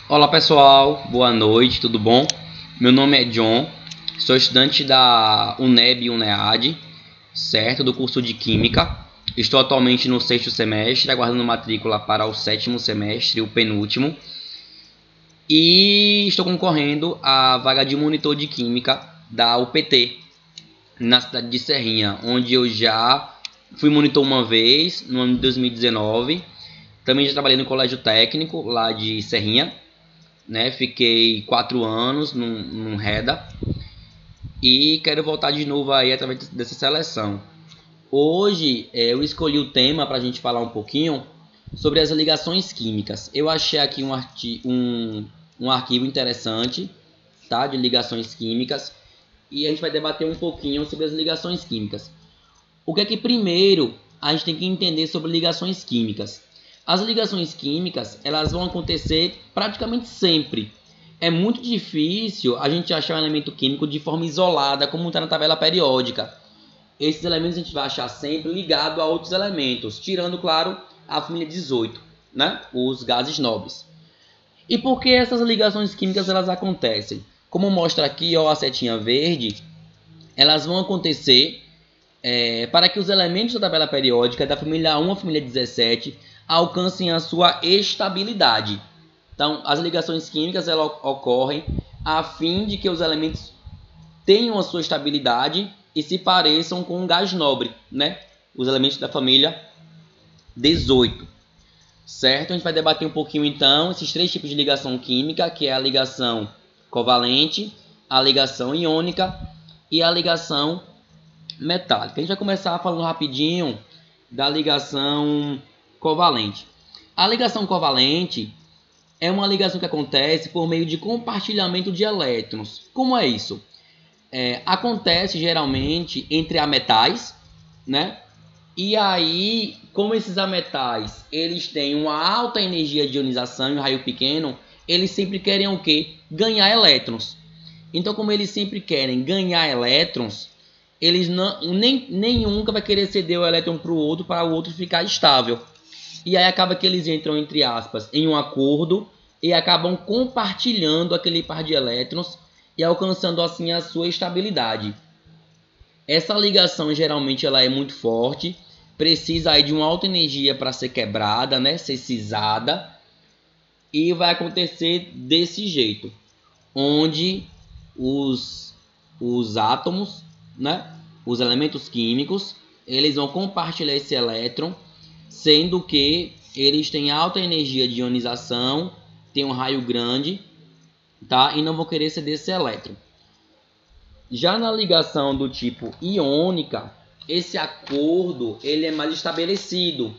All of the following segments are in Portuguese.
Olá pessoal, boa noite, tudo bom? Meu nome é John, sou estudante da UNEB e UNEAD, certo? Do curso de Química. Estou atualmente no 6º semestre, aguardando matrícula para o 7º semestre, o penúltimo. E estou concorrendo à vaga de monitor de Química da UPT, na cidade de Serrinha, onde eu já fui monitor uma vez, no ano de 2019. Também já trabalhei no colégio técnico lá de Serrinha, né? Fiquei 4 anos num REDA e quero voltar de novo aí através dessa seleção. Hoje eu escolhi o tema para a gente falar um pouquinho sobre as ligações químicas. Eu achei aqui um arquivo interessante, tá? De ligações químicas, e a gente vai debater um pouquinho sobre as ligações químicas. O que é que primeiro a gente tem que entender sobre ligações químicas? As ligações químicas, elas vão acontecer praticamente sempre. É muito difícil a gente achar um elemento químico de forma isolada, como está na tabela periódica. Esses elementos a gente vai achar sempre ligado a outros elementos, tirando, claro, a família 18, né? Os gases nobres. E por que essas ligações químicas elas acontecem? Como mostra aqui, ó, a setinha verde, elas vão acontecer para que os elementos da tabela periódica da família 1 à família 17 alcancem a sua estabilidade. Então, as ligações químicas elas ocorrem a fim de que os elementos tenham a sua estabilidade e se pareçam com um gás nobre, né? Os elementos da família 18. Certo? A gente vai debater um pouquinho então esses três tipos de ligação química, que é a ligação covalente, a ligação iônica e a ligação metálica. A gente vai começar falando rapidinho da ligação covalente. A ligação covalente é uma ligação que acontece por meio de compartilhamento de elétrons. Como é isso? Acontece geralmente entre ametais, né? E aí, como esses ametais eles têm uma alta energia de ionização e um raio pequeno, eles sempre querem o quê? Ganhar elétrons. Então, como eles sempre querem ganhar elétrons, eles nenhum nunca vai querer ceder o elétron para o outro ficar estável. E aí acaba que eles entram, entre aspas, em um acordo e acabam compartilhando aquele par de elétrons e alcançando assim a sua estabilidade. Essa ligação geralmente ela é muito forte, precisa aí de uma alta energia para ser quebrada, né, ser cisada, e vai acontecer desse jeito, onde os átomos, né, os elementos químicos, eles vão compartilhar esse elétron, sendo que eles têm alta energia de ionização, tem um raio grande, tá? E não vão querer ceder esse elétron. Já na ligação do tipo iônica, esse acordo ele é mais estabelecido.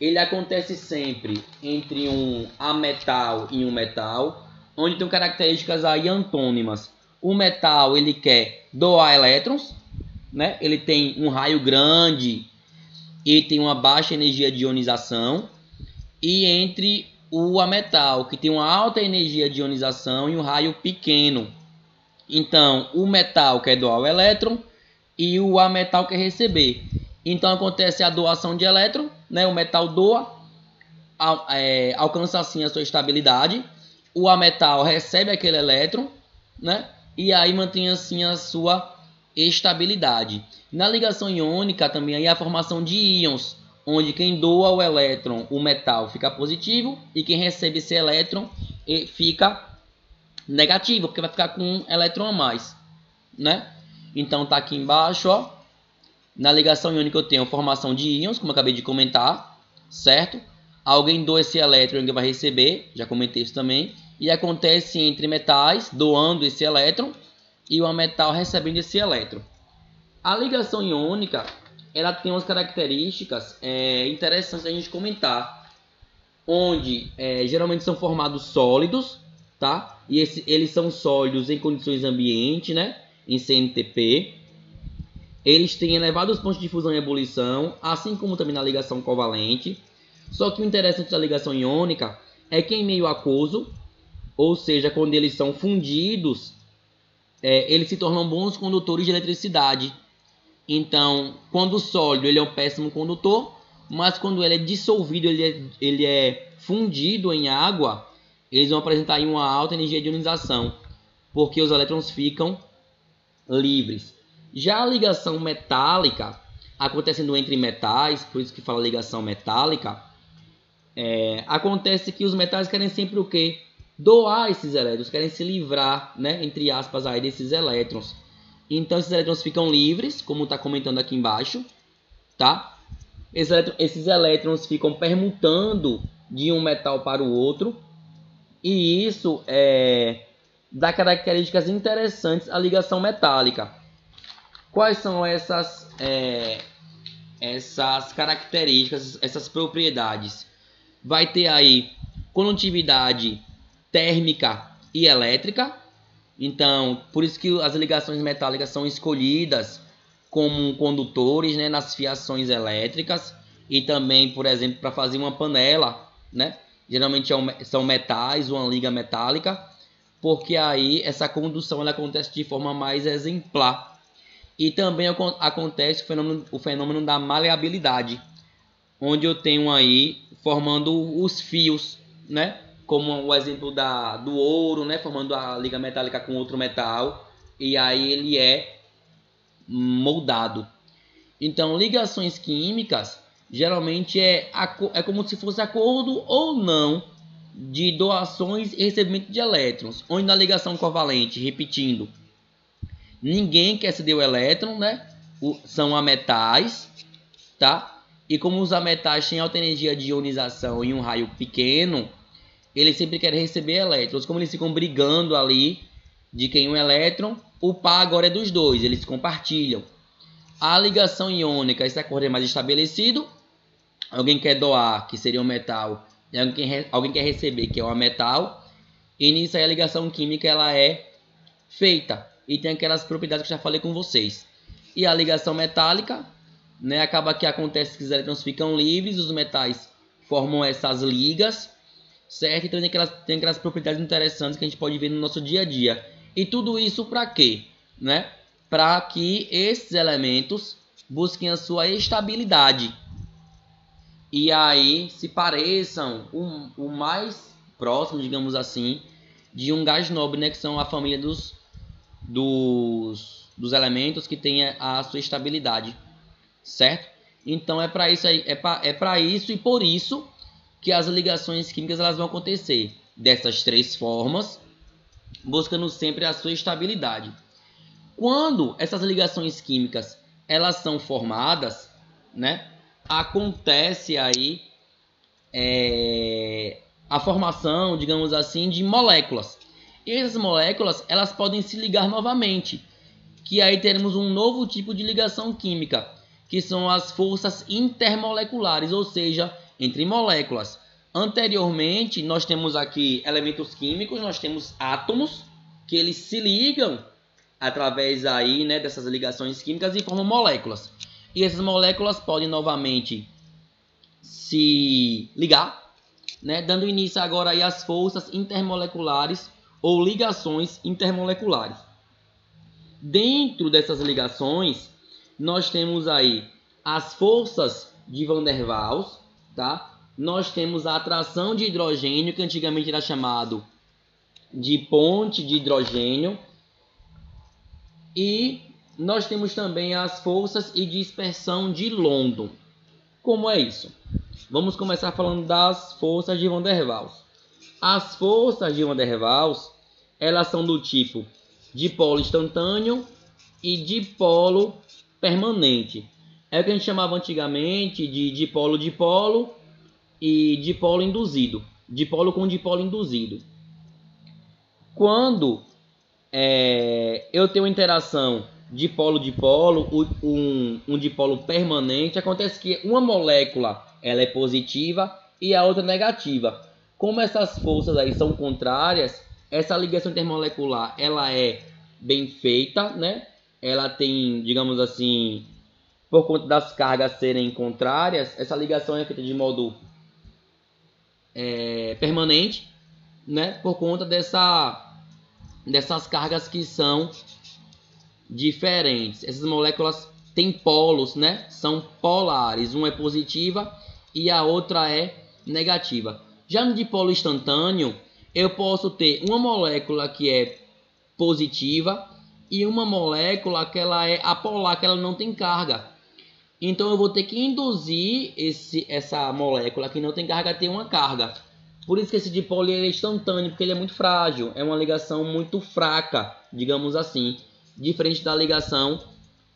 Ele acontece sempre entre um ametal e um metal, onde tem características aí antônimas. O metal ele quer doar elétrons, né? Ele tem um raio grande e tem uma baixa energia de ionização. E entre o ametal, que tem uma alta energia de ionização e um raio pequeno. Então, o metal quer doar o elétron e o ametal quer receber. Então, acontece a doação de elétron, né? O metal doa, alcança assim a sua estabilidade. O ametal recebe aquele elétron, né? E aí mantém assim a sua estabilidade. Na ligação iônica também aí a formação de íons, onde quem doa o elétron, o metal, fica positivo e quem recebe esse elétron fica negativo, porque vai ficar com um elétron a mais, né? Então tá aqui embaixo, ó. Na ligação iônica eu tenho formação de íons, como eu acabei de comentar, certo? Alguém doa esse elétron que vai receber, já comentei isso também. E acontece entre metais, doando esse elétron, e o ametal recebendo esse elétron. A ligação iônica, ela tem umas características interessantes a gente comentar, onde geralmente são formados sólidos, tá? E eles são sólidos em condições ambiente, né? Em CNTP. Eles têm elevados pontos de fusão e ebulição, assim como também na ligação covalente. Só que o interessante da ligação iônica é que em meio aquoso, ou seja, quando eles são fundidos, eles se tornam bons condutores de eletricidade. Então, quando o sólido ele é um péssimo condutor, mas quando ele é dissolvido, ele é fundido em água, eles vão apresentar aí uma alta energia de ionização, porque os elétrons ficam livres. Já a ligação metálica, acontecendo entre metais, por isso que fala ligação metálica, acontece que os metais querem sempre o quê? Doar esses elétrons, querem se livrar, né, entre aspas, aí, desses elétrons. Então esses elétrons ficam livres, como está comentando aqui embaixo, tá? Esses elétrons ficam permutando de um metal para o outro, e isso dá características interessantes à ligação metálica. Quais são essas características, essas propriedades? Vai ter aí condutividade térmica e elétrica. Então, por isso que as ligações metálicas são escolhidas como condutores, né, nas fiações elétricas, e também, por exemplo, para fazer uma panela, né? Geralmente são metais, uma liga metálica, porque aí essa condução ela acontece de forma mais exemplar. E também acontece o fenômeno da maleabilidade, onde eu tenho aí formando os fios, né? Como o exemplo do ouro, né? Formando a liga metálica com outro metal, e aí ele é moldado. Então, ligações químicas geralmente é como se fosse acordo ou não de doações e recebimento de elétrons, onde na ligação covalente, repetindo, ninguém quer ceder o elétron, né? São ametais, tá? E como os ametais têm alta energia de ionização em um raio pequeno, eles sempre querem receber elétrons. Como eles ficam brigando ali de quem um elétron, o par agora é dos dois, eles compartilham. A ligação iônica, esse acordo é mais estabelecido. Alguém quer doar, que seria um metal, e alguém quer receber, que é um metal. E nisso aí a ligação química ela é feita e tem aquelas propriedades que eu já falei com vocês. E a ligação metálica, né, acaba que acontece que os elétrons ficam livres, os metais formam essas ligas, certo? Então tem aquelas propriedades interessantes que a gente pode ver no nosso dia a dia. E tudo isso para quê? Né? Para que esses elementos busquem a sua estabilidade e aí se pareçam o mais próximo, digamos assim, de um gás nobre, né? Que são a família dos elementos que tem a sua estabilidade, certo? Então é para isso aí, é para isso e por isso que as ligações químicas elas vão acontecer dessas três formas, buscando sempre a sua estabilidade. Quando essas ligações químicas elas são formadas, né, acontece aí a formação, digamos assim, de moléculas. E essas moléculas elas podem se ligar novamente, que aí teremos um novo tipo de ligação química, que são as forças intermoleculares, ou seja, entre moléculas. Anteriormente, nós temos aqui elementos químicos, nós temos átomos, que eles se ligam através aí, né, dessas ligações químicas e formam moléculas. E essas moléculas podem novamente se ligar, né, dando início agora aí às forças intermoleculares ou ligações intermoleculares. Dentro dessas ligações, nós temos aí as forças de Van der Waals, tá? Nós temos a atração de hidrogênio, que antigamente era chamado de ponte de hidrogênio. E nós temos também as forças e dispersão de London. Como é isso? Vamos começar falando das forças de Van der Waals. As forças de Van der Waals, elas são do tipo dipolo instantâneo e dipolo permanente. É o que a gente chamava antigamente de dipolo-dipolo e dipolo induzido. Dipolo com dipolo induzido. Quando eu tenho uma interação dipolo-dipolo, um dipolo permanente, acontece que uma molécula ela é positiva e a outra negativa. Como essas forças aí são contrárias, essa ligação intermolecular ela é bem feita, né? Ela tem, digamos assim, por conta das cargas serem contrárias, essa ligação é feita de modo permanente, né? Por conta dessas cargas que são diferentes. Essas moléculas têm polos, né? São polares. Uma é positiva e a outra é negativa. Já no dipolo instantâneo, eu posso ter uma molécula que é positiva e uma molécula que ela é apolar, que ela não tem carga. Então eu vou ter que induzir essa molécula que não tem carga a ter uma carga. Por isso que esse dipolo é instantâneo, porque ele é muito frágil. É uma ligação muito fraca, digamos assim. Diferente da ligação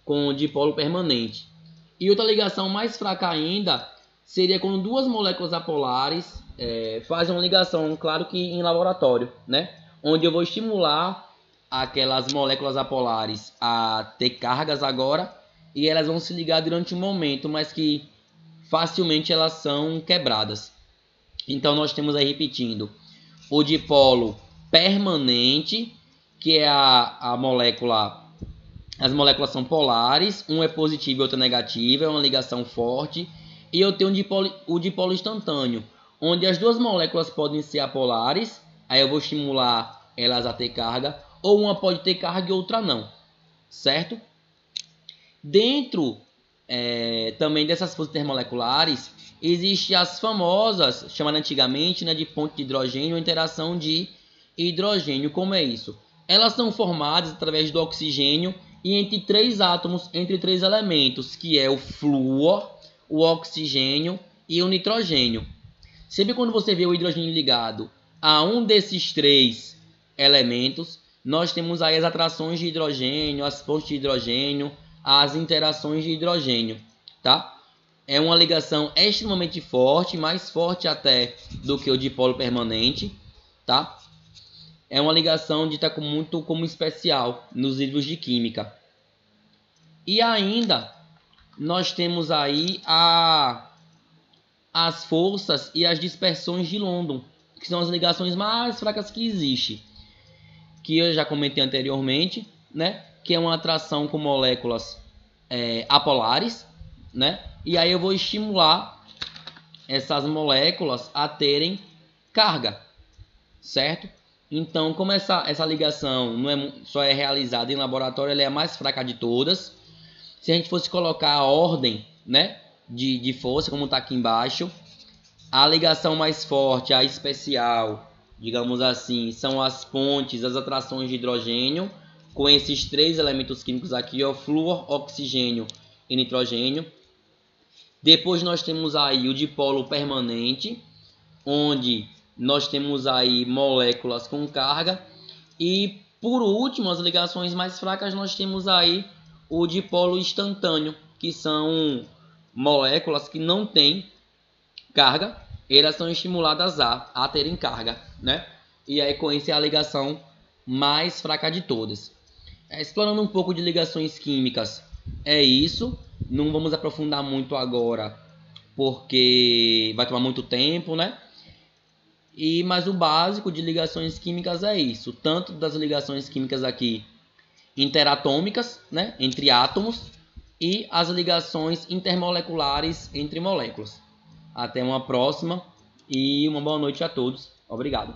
com dipolo permanente. E outra ligação mais fraca ainda seria quando duas moléculas apolares fazem uma ligação, claro que em laboratório, né? Onde eu vou estimular aquelas moléculas apolares a ter cargas agora e elas vão se ligar durante um momento, mas que facilmente elas são quebradas. Então nós temos aí, repetindo, o dipolo permanente, que é a molécula. As moléculas são polares, um é positivo e outro é negativo, é uma ligação forte. E eu tenho o dipolo instantâneo, onde as duas moléculas podem ser apolares, aí eu vou estimular elas a ter carga, ou uma pode ter carga e outra não, certo? Dentro também dessas forças intermoleculares, existem as famosas, chamadas antigamente, né, de ponte de hidrogênio ou interação de hidrogênio. Como é isso? Elas são formadas através do oxigênio e entre três átomos, entre três elementos, que é o flúor, o oxigênio e o nitrogênio. Sempre quando você vê o hidrogênio ligado a um desses três elementos, nós temos aí as atrações de hidrogênio, as pontes de hidrogênio, as interações de hidrogênio, tá? É uma ligação extremamente forte, mais forte até do que o dipolo permanente, tá? É uma ligação dita muito como especial nos livros de química. E ainda nós temos aí as forças e as dispersões de London, que são as ligações mais fracas que existem, que eu já comentei anteriormente, né? Que é uma atração com moléculas apolares, né? E aí eu vou estimular essas moléculas a terem carga, certo? Então, como essa ligação só é realizada em laboratório, ela é a mais fraca de todas. Se a gente fosse colocar a ordem, né, de força, como está aqui embaixo, a ligação mais forte, a especial, digamos assim, são as pontes, as atrações de hidrogênio, com esses três elementos químicos aqui, o flúor, oxigênio e nitrogênio. Depois nós temos aí o dipolo permanente, onde nós temos aí moléculas com carga. E por último, as ligações mais fracas, nós temos aí o dipolo instantâneo, que são moléculas que não têm carga, elas são estimuladas a terem carga, né? E aí com isso é a ligação mais fraca de todas. Explorando um pouco de ligações químicas, é isso. Não vamos aprofundar muito agora, porque vai tomar muito tempo, né? Mas o básico de ligações químicas é isso. Tanto das ligações químicas aqui interatômicas, né, entre átomos, e as ligações intermoleculares entre moléculas. Até uma próxima e uma boa noite a todos. Obrigado.